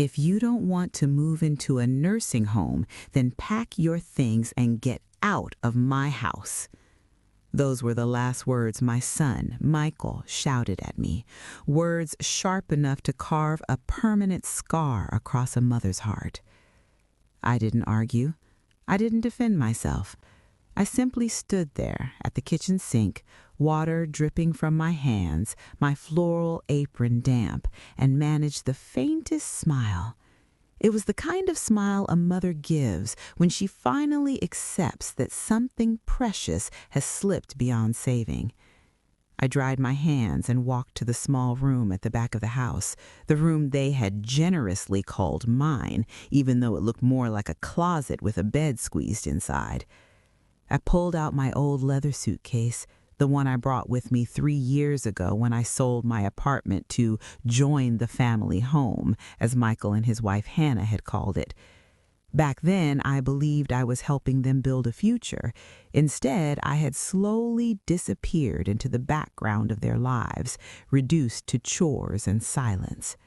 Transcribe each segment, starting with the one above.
If you don't want to move into a nursing home, then pack your things and get out of my house." Those were the last words my son, Michael, shouted at me, words sharp enough to carve a permanent scar across a mother's heart. I didn't argue. I didn't defend myself. I simply stood there at the kitchen sink, water dripping from my hands, my floral apron damp, and managed the faintest smile. It was the kind of smile a mother gives when she finally accepts that something precious has slipped beyond saving. I dried my hands and walked to the small room at the back of the house, the room they had generously called mine, even though it looked more like a closet with a bed squeezed inside. I pulled out my old leather suitcase, the one I brought with me 3 years ago when I sold my apartment to join the family home, as Michael and his wife Hannah had called it. Back then, I believed I was helping them build a future. Instead, I had slowly disappeared into the background of their lives, reduced to chores and silence.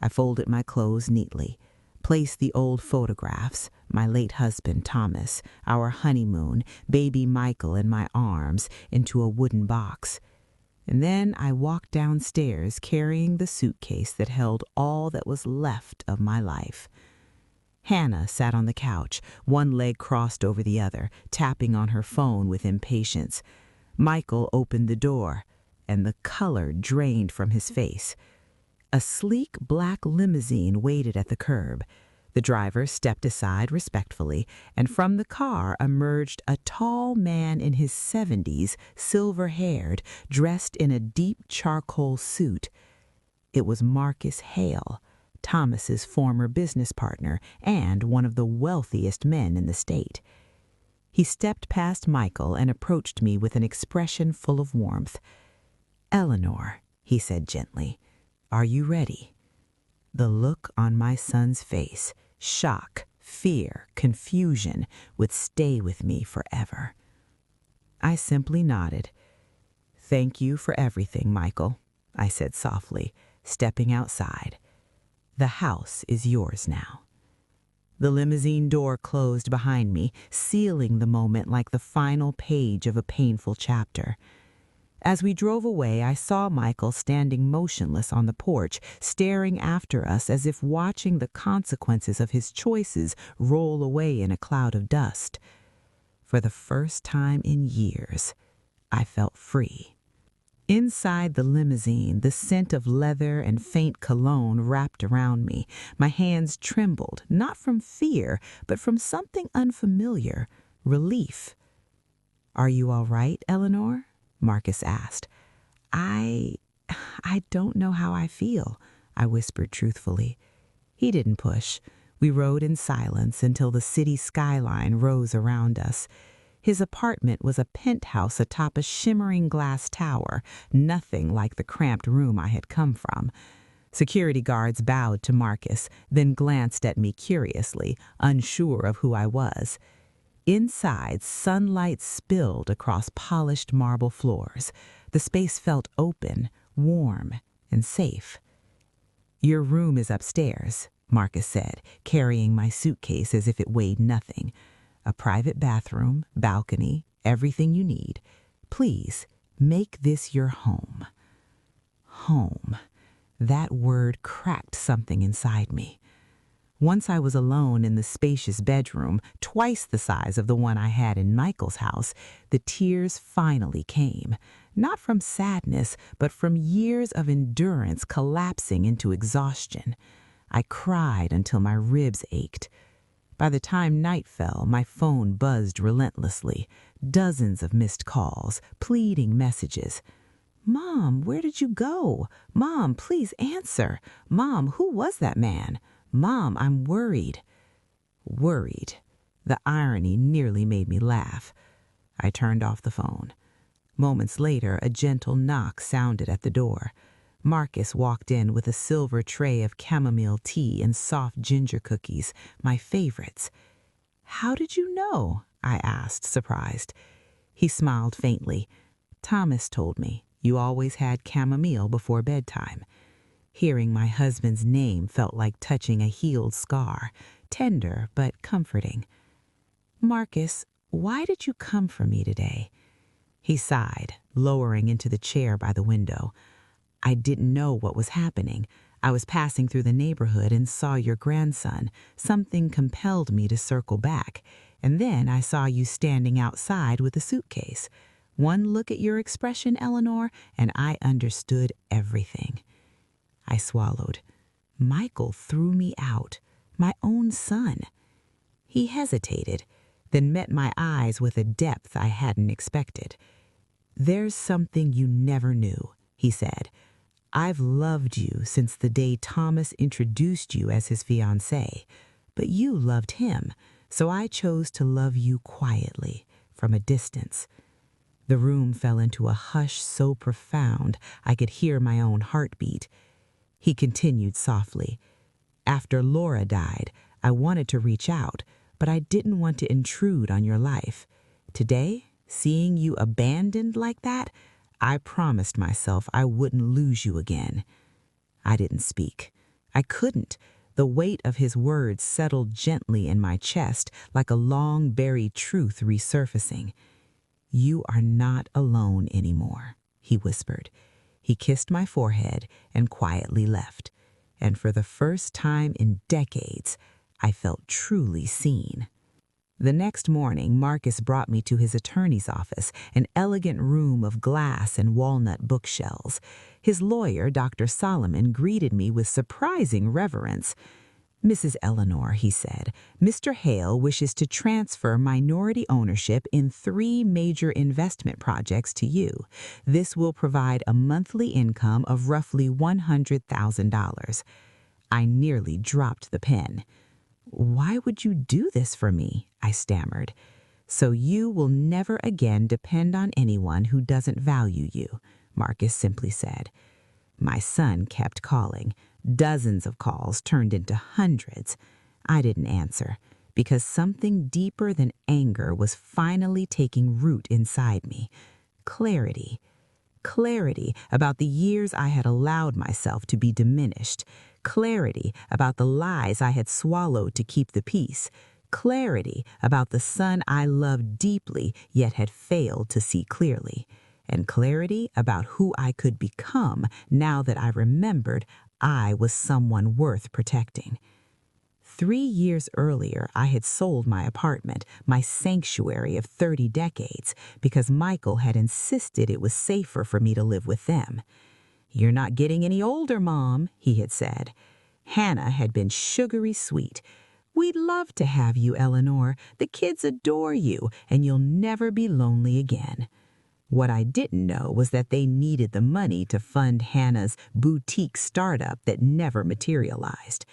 I folded my clothes neatly, placed the old photographs, my late husband Thomas, our honeymoon, baby Michael in my arms, into a wooden box. And then I walked downstairs carrying the suitcase that held all that was left of my life. Hannah sat on the couch, one leg crossed over the other, tapping on her phone with impatience. Michael opened the door, and the color drained from his face. A sleek black limousine waited at the curb. The driver stepped aside respectfully, and from the car emerged a tall man in his 70s, silver-haired, dressed in a deep charcoal suit. It was Marcus Hale, Thomas's former business partner and one of the wealthiest men in the state. He stepped past Michael and approached me with an expression full of warmth. "Eleanor," he said gently, "are you ready?" The look on my son's face, shock, fear, confusion, would stay with me forever. I simply nodded. "Thank you for everything, Michael," I said softly, stepping outside. "The house is yours now." The limousine door closed behind me, sealing the moment like the final page of a painful chapter. As we drove away, I saw Michael standing motionless on the porch, staring after us as if watching the consequences of his choices roll away in a cloud of dust. For the first time in years, I felt free. Inside the limousine, the scent of leather and faint cologne wrapped around me. My hands trembled, not from fear, but from something unfamiliar, relief. "Are you all right, Eleanor?" Marcus asked. I don't know how I feel," I whispered truthfully. He didn't push. We rode in silence until the city skyline rose around us. His apartment was a penthouse atop a shimmering glass tower, nothing like the cramped room I had come from. Security guards bowed to Marcus, then glanced at me curiously, unsure of who I was. Inside, sunlight spilled across polished marble floors. The space felt open, warm, and safe. "Your room is upstairs," Marcus said, carrying my suitcase as if it weighed nothing. "A private bathroom, balcony, everything you need. Please, make this your home." Home. That word cracked something inside me. Once I was alone in the spacious bedroom, twice the size of the one I had in Michael's house, the tears finally came. Not from sadness, but from years of endurance collapsing into exhaustion. I cried until my ribs ached. By the time night fell, my phone buzzed relentlessly. Dozens of missed calls, pleading messages. "Mom, where did you go? Mom, please answer. Mom, who was that man? Mom, I'm worried." Worried. The irony nearly made me laugh. I turned off the phone. Moments later, a gentle knock sounded at the door. Marcus walked in with a silver tray of chamomile tea and soft ginger cookies, my favorites. "How did you know?" I asked, surprised. He smiled faintly. "Thomas told me you always had chamomile before bedtime." Hearing my husband's name felt like touching a healed scar, tender but comforting. "Marcus, why did you come for me today?" He sighed, lowering into the chair by the window. "I didn't know what was happening. I was passing through the neighborhood and saw your grandson. Something compelled me to circle back. And then I saw you standing outside with a suitcase. One look at your expression, Eleanor, and I understood everything." I swallowed. Michael threw me out. My own son. He hesitated, then met my eyes with a depth I hadn't expected. "There's something you never knew," he said. "I've loved you since the day Thomas introduced you as his fiancée, but you loved him, so I chose to love you quietly, from a distance." The room fell into a hush so profound I could hear my own heartbeat. He continued softly. "After Laura died, I wanted to reach out, but I didn't want to intrude on your life. Today, seeing you abandoned like that, I promised myself I wouldn't lose you again." I didn't speak. I couldn't. The weight of his words settled gently in my chest like a long-buried truth resurfacing. "You are not alone anymore," he whispered. He kissed my forehead and quietly left. And for the first time in decades, I felt truly seen. The next morning, Marcus brought me to his attorney's office, an elegant room of glass and walnut bookshelves. His lawyer, Dr. Solomon, greeted me with surprising reverence. "Mrs. Eleanor," he said, "Mr. Hale wishes to transfer minority ownership in 3 major investment projects to you. This will provide a monthly income of roughly $100,000. I nearly dropped the pen. "Why would you do this for me?" I stammered. "So you will never again depend on anyone who doesn't value you," Marcus simply said. My son kept calling. Dozens of calls turned into hundreds. I didn't answer, because something deeper than anger was finally taking root inside me. Clarity. Clarity about the years I had allowed myself to be diminished. Clarity about the lies I had swallowed to keep the peace. Clarity about the son I loved deeply yet had failed to see clearly. And clarity about who I could become now that I remembered I was someone worth protecting. 3 years earlier, I had sold my apartment, my sanctuary of 30 decades, because Michael had insisted it was safer for me to live with them. "You're not getting any older, Mom," he had said. Hannah had been sugary sweet. "We'd love to have you, Eleanor. The kids adore you, and you'll never be lonely again." What I didn't know was that they needed the money to fund Hannah's boutique startup that never materialized.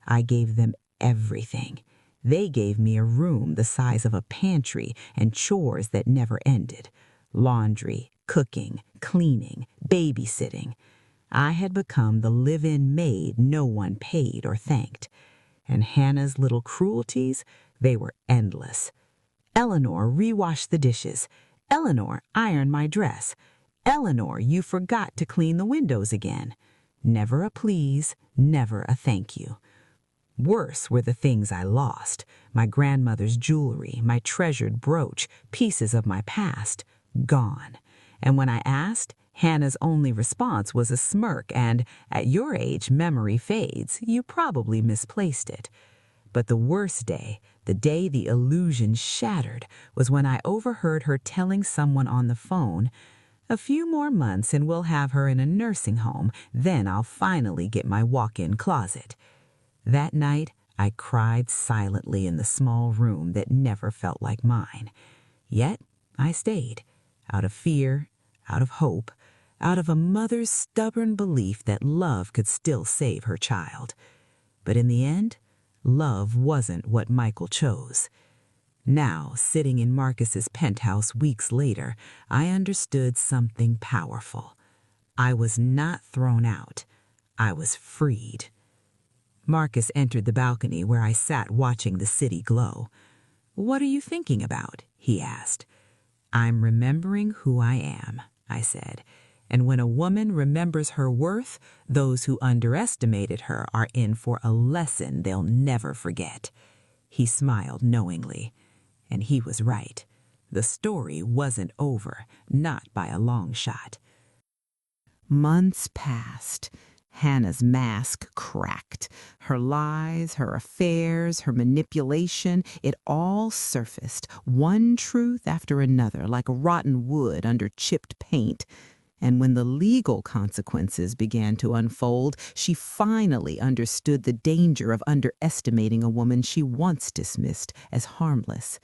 I gave them everything. They gave me a room the size of a pantry and chores that never ended. Laundry, cooking, cleaning, babysitting. I had become the live-in maid no one paid or thanked. And Hannah's little cruelties, they were endless. "Eleanor, rewash the dishes. Eleanor, iron my dress. Eleanor, you forgot to clean the windows again." Never a please, never a thank you. Worse were the things I lost: my grandmother's jewelry, my treasured brooch, pieces of my past, gone. And when I asked, Hannah's only response was a smirk and, "At your age, memory fades. You probably misplaced it." But the worst day, the day the illusion shattered, was when I overheard her telling someone on the phone, "A few more months and we'll have her in a nursing home. Then I'll finally get my walk-in closet." That night, I cried silently in the small room that never felt like mine. Yet I stayed, out of fear, out of hope, out of a mother's stubborn belief that love could still save her child. But in the end, love wasn't what Michael chose. Now, sitting in Marcus's penthouse weeks later, I understood something powerful. I was not thrown out. I was freed. Marcus entered the balcony where I sat watching the city glow. "What are you thinking about?" he asked. "I'm remembering who I am," I said, And when a woman remembers her worth, those who underestimated her are in for a lesson they'll never forget. He smiled knowingly, and he was right. The story wasn't over, not by a long shot. Months passed. Hannah's mask cracked. Her lies, her affairs, her manipulation, it all surfaced, one truth after another, like rotten wood under chipped paint. And when the legal consequences began to unfold, she finally understood the danger of underestimating a woman she once dismissed as harmless.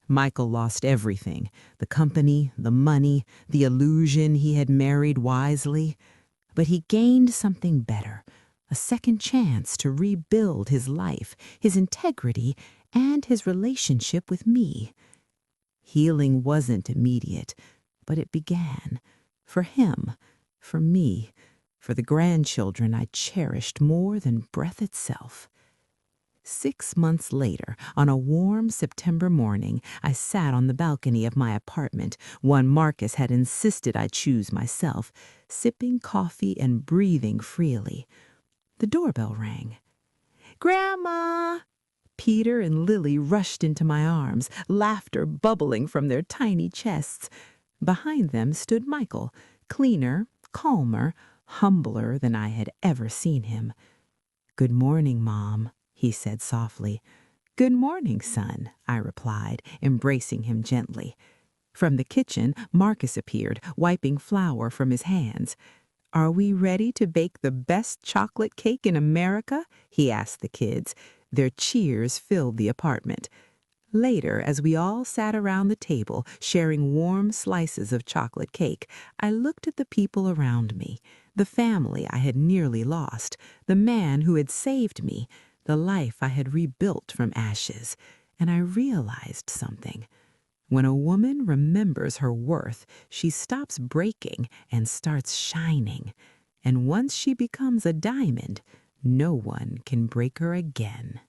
Michael lost everything, the company, the money, the illusion he had married wisely. But he gained something better, a second chance to rebuild his life, his integrity, and his relationship with me. Healing wasn't immediate, but it began. For him, for me, for the grandchildren I cherished more than breath itself. 6 months later, on a warm September morning, I sat on the balcony of my apartment, one Marcus had insisted I choose myself, sipping coffee and breathing freely. The doorbell rang. "Grandma!" Peter and Lily rushed into my arms, laughter bubbling from their tiny chests. Behind them stood Michael, cleaner, calmer, humbler than I had ever seen him. "Good morning, Mom," he said softly. "Good morning, son," I replied, embracing him gently. From the kitchen, Marcus appeared, wiping flour from his hands. "Are we ready to bake the best chocolate cake in America?" he asked the kids. Their cheers filled the apartment. Later, as we all sat around the table, sharing warm slices of chocolate cake, I looked at the people around me, the family I had nearly lost, the man who had saved me, the life I had rebuilt from ashes, and I realized something. When a woman remembers her worth, she stops breaking and starts shining. And once she becomes a diamond, no one can break her again.